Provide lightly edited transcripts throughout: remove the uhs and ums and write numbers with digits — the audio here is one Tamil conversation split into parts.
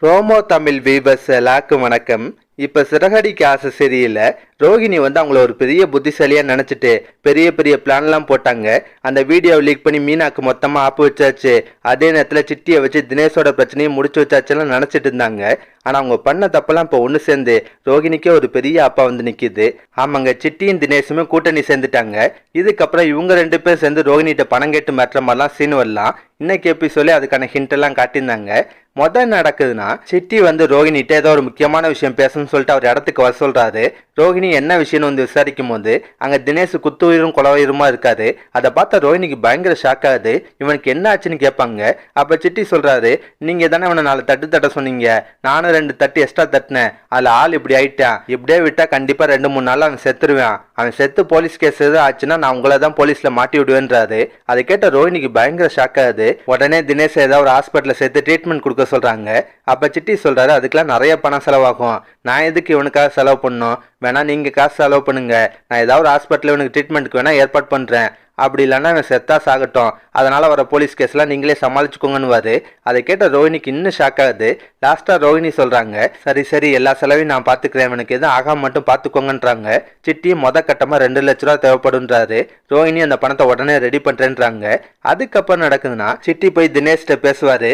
ரோமோ தமிழ் வீவர்ஸ் எல்லாருக்கும் வணக்கம். இப்போ சிறகடிக்க ஆசை சரியில்ல. ரோகிணி அவங்கள ஒரு பெரிய புத்திசாலியாக நினச்சிட்டு பெரிய பெரிய பிளான்லாம் போட்டாங்க. அந்த வீடியோவை லீக் பண்ணி மீனாக்கு மொத்தமாக ஆப்பு வச்சாச்சு. அதே நேரத்தில் சிட்டியை வச்சு தினேஷோட பிரச்சனையும் முடிச்சு வச்சாச்சுலாம் நினச்சிட்டு இருந்தாங்க. ஆனால் அவங்க பண்ண தப்பெல்லாம் இப்போ ஒன்று சேர்ந்து ரோகிணிக்கே ஒரு பெரிய அப்பா நிற்கிது. ஆமாங்க, சிட்டியும் தினேஷுமே கூட்டணி சேர்ந்துட்டாங்க. இதுக்கப்புறம் இவங்க 2 பேர் சேர்ந்து ரோகிணிகிட்ட பணம் கேட்டு மாற்ற மாதிரிலாம் சீன் வரலாம். இன்னைக்கு எபிசோட்ல அதுக்கான ஹிண்ட் எல்லாம் காட்டியிருந்தாங்க. முதல் நடக்குதுன்னா சிட்டி ரோகிணிகிட்ட ஏதோ ஒரு முக்கியமான விஷயம் பேசணும்னு சொல்லிட்டு அவர் இடத்துக்கு வர சொல்றாரு. ரோகிணி என்ன விஷயம்னு விசாரிக்கும் போது அங்க தினேஷ் குத்துயிரும் கொலவயிருமா இருக்காரு. அதை பார்த்த ரோகிணிக்கு பயங்கர ஷாக் ஆகுது. இவனுக்கு என்ன ஆச்சுன்னு கேட்பாங்க. அப்ப சிட்டி சொல்றாரு, நீங்க தானே இவனை 4 தட்ட சொன்னீங்க, நானும் 2 தட்டு எக்ஸ்ட்ரா தட்டினேன், அதுல ஆள் இப்படி ஆயிட்டான், இப்படியே விட்டா கண்டிப்பா 2-3 நாள் அவன் செத்துருவான், அவன் செத்து போலீஸ் கேஸ் எதுவும் ஆச்சுன்னா நான் உங்களை தான் போலீஸ்ல மாட்டி விடுவேன்றாரு. அதை கேட்ட ரோஹிணிக்கு பயங்கர ஷாக் ஆகுது. உடனே தினேஷ் ஏதாவது ஒரு ஹாஸ்பிட்டல சேர்த்து ட்ரீட்மெண்ட் கொடுக்க சொல்றாங்க. அப்ப சிட்டி சொல்றாரு, அதுக்கெல்லாம் நிறைய பணம் செலவாகும், நான் எதுக்கு இவனுக்காக செலவு பண்ணணும், வேணா நீங்க காசு செலவு பண்ணுங்க, நான் ஏதாவது ஒரு ஹாஸ்பிட்டல் இவனுக்கு ட்ரீட்மெண்ட்டுக்கு வேணா ஏற்பாடு பண்றேன், அப்படி இல்லைன்னா அவன் செத்தா சாகட்டும், அதனால வர போலீஸ் கேஸ்லாம் நீங்களே சமாளிச்சுக்கோங்கன்னு. அதை கேட்ட ரோஹிணிக்கு இன்னும் ஷாக் ஆகுது. லாஸ்டா ரோஹிணி சொல்றாங்க, சரி சரி எல்லா செலவையும் நான் பாத்துக்கிறேன், எனக்கு எதுவும் ஆகாம மட்டும் பாத்துக்கோங்கன்றாங்க. சிட்டி கட்டமா 2 லட்ச ரூபா தேவைப்படுன்றாரு. ரோஹிணி அந்த பணத்தை உடனே ரெடி பண்றேன்றாங்க. அதுக்கப்புறம் நடக்குதுன்னா சிட்டி போய் தினேஷ்ட பேசுவாரு.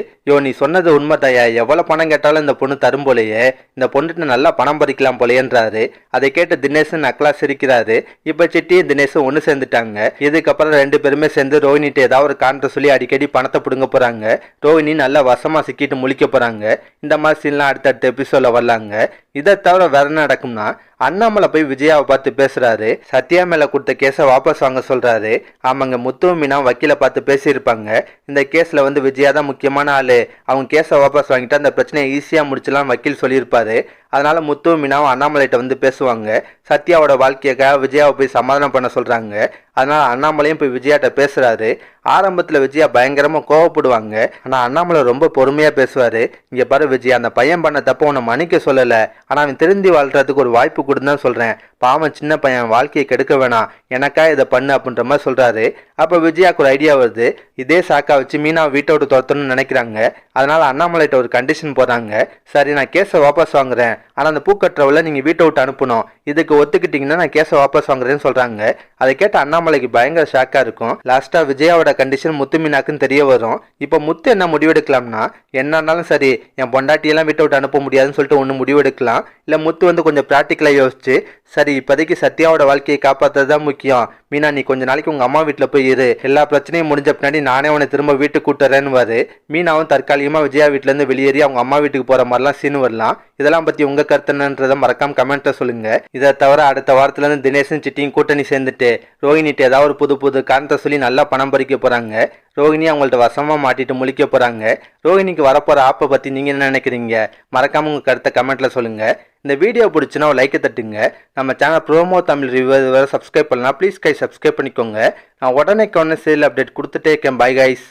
நீ சொன்னது உண்மைதாயா, எவ்வளவு பணம் கேட்டாலும் இந்த பொண்ணு தரும் போலையே, இந்த பொண்ணுட்டு நல்லா பணம் பறிக்கலாம் போலையன்றாரு. அதை கேட்டு தினேஷ் நக்கலா சிரிக்கிறாரு. இப்ப சிட்டியும் தினேஷும் ஒண்ணு சேர்ந்துட்டாங்க. இதுக்கப்புறம் 2 பேருமே சேர்ந்து ரோஹிணிட்ட ஏதாவது ஒரு காரணத்தை சொல்லி அடிக்கடி பணத்தை பிடுங்க போறாங்க. ரோஹிணி நல்லா வசமா சிக்கிட்டு முழிக்க போறாங்க. இந்த மாதிரி சீன்லாம் அடுத்தடுத்த எபிசோட்ல வரலாங்க. இதை தவிர வேற என்ன நடக்கும்னா, அண்ணாமலை போய் விஜயாவை பார்த்து பேசுறாரு. சத்யா மேல கொடுத்த கேஸை வாபஸ் வாங்க சொல்றாரு. ஆமாங்க, முத்து மீனா வக்கீல பார்த்து பேசியிருப்பாங்க. இந்த கேஸ்ல விஜயா தான் முக்கியமான ஆளு, அவங்க கேஸை வாபஸ் வாங்கிட்டு அந்த பிரச்சனையை ஈஸியா முடிச்சலாம் வக்கீல் சொல்லியிருப்பாரு. அதனால முத்து மீனாவும் அண்ணாமலைகிட்ட பேசுவாங்க. சத்யாவோட வாழ்க்கையக்காக விஜயாவை போய் சமாதானம் பண்ண சொல்றாங்க. அதனால அண்ணாமலையும் போய் விஜயாட்ட பேசுறாரு. ஆரம்பத்துல விஜயா பயங்கரமா கோவப்படுவாங்க. ஆனா அண்ணாமலை ரொம்ப பொறுமையா பேசுவாரு. இங்க பாரு விஜயா, அந்த பையன் பண்ண தப்ப உன்னை மன்னிக்க சொல்லல, ஆனா அவன் திருந்தி வாழ்றதுக்கு ஒரு வாய்ப்பு கொடுன்னு சொல்றேன், பாவம் சின்ன பையன் வாழ்க்கையை கெடுக்க வேணாம், எனக்கா இதை பண்ணு அப்படின்ற மாதிரி சொல்றாரு. அப்ப விஜயாக்கு ஒரு ஐடியா வருது. இதே சாக்கா வச்சு மீனா வீட்டை விட்டு துரத்தணும்னு நினைக்கிறாங்க. அதனால அண்ணாமலைகிட்ட ஒரு கண்டிஷன் போறாங்க. சரி, நான் கேஸை வாபஸ் வாங்குறேன், ஆனா அந்த பூக்கட்டுறவுல நீங்க வீட்டை விட்டு அனுப்பணும், இதுக்கு ஒத்துக்கிட்டீங்கன்னா நான் கேஸை வாபஸ் வாங்குறேன்னு சொல்றாங்க. அதை கேட்ட அண்ணாமலைக்கு பயங்கர ஷாக்கா இருக்கும். லாஸ்டா விஜயாவோட கண்டிஷன் முத்து மீனாக்குன்னு தெரிய வரும். இப்ப முத்து என்ன முடிவெடுக்கலாம்னா, என்னன்னாலும் சரி என் பொண்டாட்டியெல்லாம் வீட்டை விட்டு அனுப்ப முடியாதுன்னு சொல்லிட்டு ஒண்ணு முடிவெடுக்கலாம். இல்ல முத்து கொஞ்சம் பிராக்டிக்கலா யோசிச்சு, சரி இப்போதைக்கு சத்யாவோட வாழ்க்கையை காப்பாற்றுறது தான் முக்கியம், மீனா நீ கொஞ்ச நாளைக்கு உங்க அம்மா வீட்டில் போய் இரு, எல்லா பிரச்சனையும் முடிஞ்ச பின்னாடி நானே உன்னை திரும்ப வீட்டுக்கு கூட்டுறேன்னு. மீனாவும் தற்காலிகமா விஜயா வீட்டுல இருந்து வெளியேறி அவங்க அம்மா வீட்டுக்கு போற மாதிரிலாம் சீன் வரலாம். இதெல்லாம் பத்தி உங்க கருத்துன்றதை மறக்காம கமெண்ட்ல சொல்லுங்க. இதை தவிர அடுத்த வாரத்துல இருந்து தினேஷும் சிட்டியும் கூட்டணி சேர்ந்துட்டு ரோஹிணிட்டு ஏதாவது ஒரு புது காரணத்தை சொல்லி நல்லா பணம் பறிக்க போறாங்க. ரோஹிணி அவங்கள்ட்ட வசமா மாட்டிட்டு முழிக்க போறாங்க. ரோஹிணிக்கு வரப்போற ஆப்பை பத்தி நீங்க என்ன நினைக்கிறீங்க? மறக்காம உங்க கருத்தை கமெண்ட்ல சொல்லுங்க. இந்த வீடியோ பிடிச்சுன்னா ஒரு லைக்கை தட்டுங்க. நம்ம சேனல் ப்ரோமோ தமிழ் ரிவ்யூ வேற சப்ஸ்கிரைப் பண்ணலாம், ப்ளீஸ் கை சப்ஸ்கிரைப் பண்ணிக்கோங்க. நான் உடனே சேல் அப்டேட் கொடுத்துட்டே இருக்கேன். Bye guys.